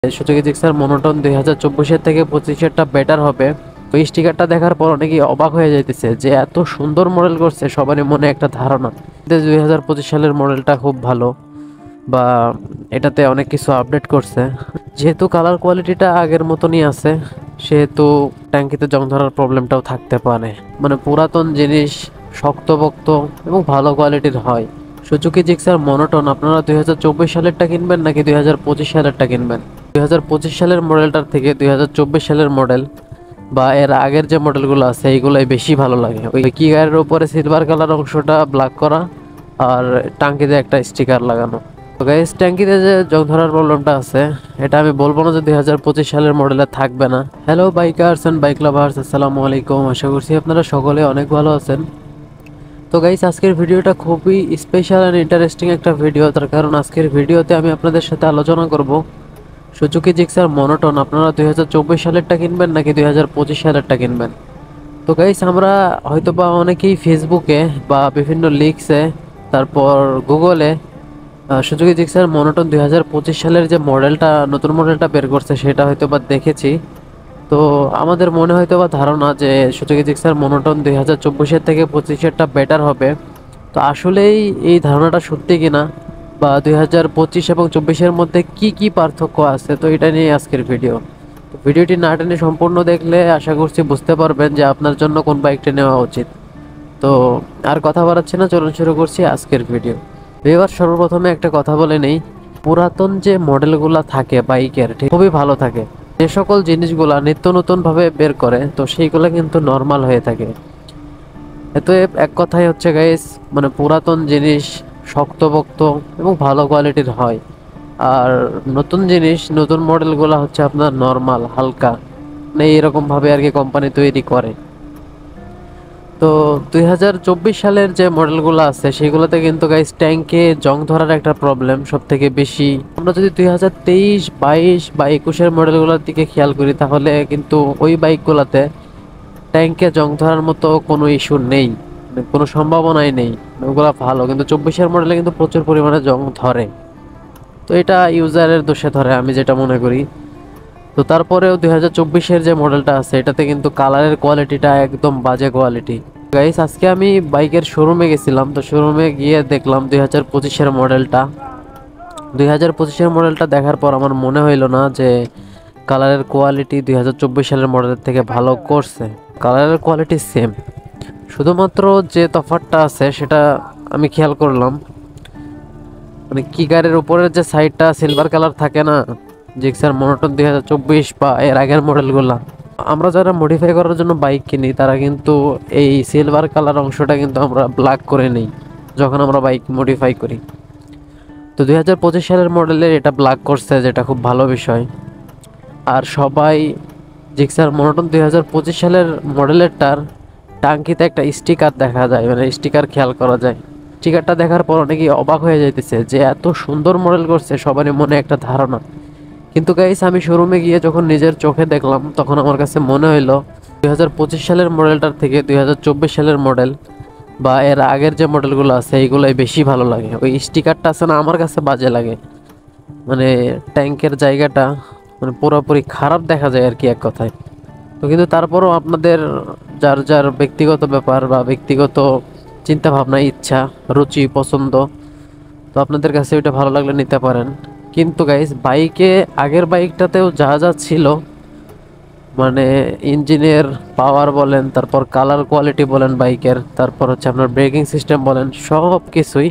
Suzuki Gixxer monotone 2024-এর থেকে 25-এরটা better হবে। ওই স্টিকারটা দেখার পর অনেকেই অবাক হয়ে যাইতেছে যে এত সুন্দর মডেল করছে, সবারই মনে একটা ধারণা 2025 সালের মডেলটা খুব ভালো বা এটাতে অনেক কিছু আপডেট করছে। যেহেতু কালার কোয়ালিটিটা আগের মতনই আছে, সেহেতু ট্যাঙ্কিতে জং ধরার প্রবলেমটাও থাকতে পারে। মানে পুরাতন জিনিস শক্তপোক্ত এবং ভালো কোয়ালিটির হয়। সুজুকি জিক্সার মনোটন আপনারা 2024 সালেরটা কিনবেন নাকি 2025 সালেরটা কিনবেন? 2025 সালের মডেলটার থেকে 2024 সালের মডেল বা এর আগের যে মডেলগুলো আছে এইগুলোই বেশি ভালো লাগে। ওই কি গাড়ির উপরে সিলভার কালার অংশটা ব্ল্যাক করা আর টাঙ্কিতে একটা স্টিকার লাগানো। তো গাইস, ট্যাঙ্কিতে যে জং ধরার প্রবলেমটা আছে এটা আমি বলবো না যে 2025 সালের মডেলে থাকবে না। Hello bikers and bike lovers, আসসালামু আলাইকুম। আশা করছি আপনারা সকলে অনেক ভালো আছেন। তো গাইস, আজকের ভিডিওটা খুবই স্পেশাল এন্ড ইন্টারেস্টিং একটা ভিডিও। তার কারণ আজকের ভিডিওতে আমি আপনাদের সাথে আলোচনা করব সুজুকি জিক্সার মনোটন আপনারা 2024 সালেরটা কিনবেন নাকি 2025 সালেরটা কিনবেন। তো গাইস, আমরা হয়তোবা অনেকেই ফেসবুকে বা বিভিন্ন লিক্সে, তারপর গুগলে সুজুকি জিক্সার মনোটন 2025 সালের যে মডেলটা, নতুন মডেলটা বের করছে সেটা হয়তোবা দেখেছি। তো আমাদের মনে হয়তোবা ধারণা যে সুজুকি জিক্সার মনোটন 2024-এর থেকে 25-এরটা বেটার হবে। তো আসলেই এই ধারণাটা সত্যি কিনা বা 2025 এবং 24-এর মধ্যে কি কি পার্থক্য আছে, তো এটা নিয়ে আজকের ভিডিও। তো ভিডিওটি না টেনে সম্পূর্ণ দেখলে আশা করছি বুঝতে পারবেন যে আপনার জন্য কোন বাইকটি নেওয়া উচিত। তো আর কথা বাড়াচ্ছি না, চলুন শুরু করছি আজকের ভিডিও। এবার সর্বপ্রথমে একটা কথা বলে নেই, পুরাতন যে মডেলগুলো থাকে বাইকের ঠিক খুবই ভালো থাকে। যে সকল জিনিসগুলা নিত্য নতুন ভাবে বের করে তো সেইগুলো কিন্তু নর্মাল হয়ে থাকে। এত এক কথাই হচ্ছে গাইস, মানে পুরাতন জিনিস শক্তপোক্ত এবং ভালো কোয়ালিটির হয়, আর নতুন জিনিস নতুন মডেলগুলো হচ্ছে আপনার নর্মাল হালকা, মানে এরকম ভাবে আর কি কোম্পানি তৈরি করে। তো 2024 সালের যে মডেলগুলো আছে সেগুলোতে কিন্তু গাইস ট্যাঙ্কে জং ধরার একটা প্রবলেম সব থেকে বেশি। আমরা যদি 2023, 22 বা 21-এর মডেলগুলোর দিকে খেয়াল করি তাহলে কিন্তু ওই বাইকগুলোতে ট্যাঙ্কে জং ধরার মতো কোনো ইস্যু নেই, মানে কোনো সম্ভাবনাই নেই। ওগুলো ভালো, কিন্তু 24-এর মডেলে কিন্তু প্রচুর পরিমাণে জং ধরে। তো এটা ইউজারের দোষে ধরে আমি যেটা মনে করি। তো তারপরেও 2024-এর যে মডেলটা আছে এটাতে কিন্তু কালারের কোয়ালিটিটা একদম বাজে কোয়ালিটি। গাইস, আজকে আমি বাইকের শোরুমে গেছিলাম, তো শোরুমে গিয়ে দেখলাম 2025-এর মডেলটা। 2025-এর মডেলটা দেখার পর আমার মনে হইলো না যে কালারের কোয়ালিটি 2024 সালের মডেলের থেকে ভালো করছে। কালারের কোয়ালিটি সেম, শুধুমাত্র যে তফাৎটা আছে সেটা আমি খেয়াল করলাম, মানে কিকারের উপরের যে সাইডটা সিলভার কালার থাকে না জিক্সার মনোটন 2024 বা এর আগের মডেলগুলা, আমরা যারা মডিফাই করার জন্য বাইক কিনি তারা কিন্তু এই সিলভার কালার অংশটা কিন্তু আমরা ব্ল্যাক করে নিই যখন আমরা বাইক মডিফাই করি। তো 2025 সালের মডেলের এটা ব্ল্যাক করছে, যেটা খুব ভালো বিষয়। আর সবাই জিক্সার মনোটন 2025 সালের মডেলেরটার টাঙ্কিতে একটা স্টিকার দেখা যায়, মানে স্টিকার খেয়াল করা যায়। স্টিকারটা দেখার পর অনেকেই অবাক হয়ে যাইতেছে যে এত সুন্দর মডেল করছে, সবারই মনে একটা ধারণা। কিন্তু গাইস, আমি শোরুমে গিয়ে যখন নিজের চোখে দেখলাম তখন আমার কাছে মনে হইলো 2025 সালের মডেলটার থেকে 2024 সালের মডেল বা এর আগের যে মডেলগুলো আছে এইগুলোই বেশি ভালো লাগে। ওই স্টিকারটা আছে না, আমার কাছে বাজে লাগে। মানে ট্যাঙ্কের জায়গাটা মানে পুরোপুরি খারাপ দেখা যায় আর কি, এক কথায়। তো কিন্তু তারপরও আপনাদের যার যার ব্যক্তিগত ব্যাপার বা ব্যক্তিগত চিন্তা ভাবনা, ইচ্ছা, রুচি, পছন্দ, তো আপনাদের কাছে ওইটা ভালো লাগলে নিতে পারেন। কিন্তু গাইস, বাইকে আগের বাইকটাতেও যা যা ছিল, মানে ইঞ্জিনের পাওয়ার বলেন, তারপর কালার কোয়ালিটি বলেন বাইকের, তারপর হচ্ছে আপনার ব্রেকিং সিস্টেম বলেন, সব কিছুই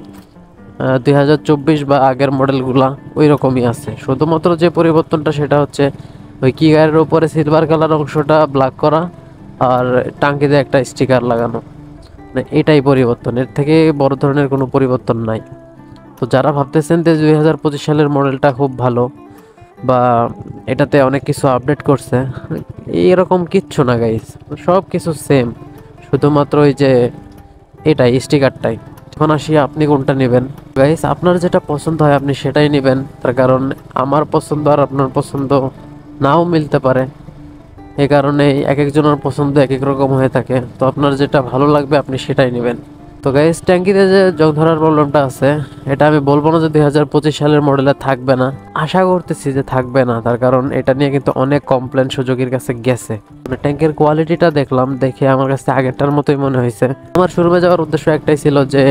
2024 বা আগের মডেলগুলা ওই রকমই আছে। শুধুমাত্র যে পরিবর্তনটা সেটা হচ্ছে ওই কি গাড়ির উপরে সিলভার কালার অংশটা ব্ল্যাক করা আর টাঙ্কিতে একটা স্টিকার লাগানো, মানে এটাই পরিবর্তন, এর থেকে বড় ধরনের কোনো পরিবর্তন নাই। তো যারা ভাবতেছেন যে 2025 সালের মডেলটা খুব ভালো বা এটাতে অনেক কিছু আপডেট করছে, এরকম কিচ্ছু না গাইস, সব কিছু সেম, শুধুমাত্র ওই যে এটাই স্টিকারটাই। এখন আসি আপনি কোনটা নেবেন। গাইস, আপনার যেটা পছন্দ হয় আপনি সেটাই নেবেন, তার কারণ আমার পছন্দ আর আপনার পছন্দ নাও মিলতে পারে। এই কারণে এক একজনের পছন্দ এক এক রকম হয়ে থাকে। তো আপনার যেটা ভালো লাগবে আপনি সেটাই নেবেন। তো গাইস ট্যাঙ্কিতে যে জং ধরার প্রবলেমটা আছে এটা আমি বলবো না যে 2025 সালের মডেলে থাকবে না, আশা করতেছি যে থাকবে না, তার কারণ এটা নিয়ে কিন্তু অনেক কমপ্লেন সুযোগীর কাছে গেছে। ট্যাঙ্কের কোয়ালিটিটা দেখলাম, দেখে আমার কাছে আগেরটার মতোই মনে হয়েছে। আমার শোরুমে যাওয়ার উদ্দেশ্য একটাই ছিল যে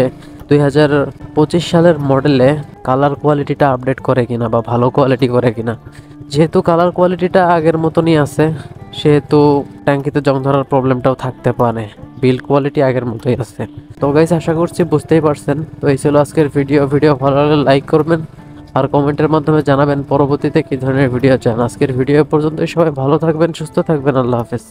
2025 সালের মডেলে কালার কোয়ালিটিটা আপডেট করে কিনা বা ভালো কোয়ালিটি করে কিনা। যেহেতু কালার কোয়ালিটিটা আগের মতনই আছে সেহেতু ট্যাঙ্কিতে জং ধরার প্রবলেমটাও থাকতে পারে, বিল্ড কোয়ালিটি আগের মতোই আছে। তো গাইস আশা করছি বুঝতেই পারছেন। তো এই ছিল আজকের ভিডিও ভালো লাগলে লাইক করবেন আর কমেন্টের মাধ্যমে জানাবেন পরবর্তীতে কি ধরনের ভিডিও চান। আজকের ভিডিও পর্যন্ত সবাই ভালো থাকবেন, সুস্থ থাকবেন, আল্লাহ হাফেজ।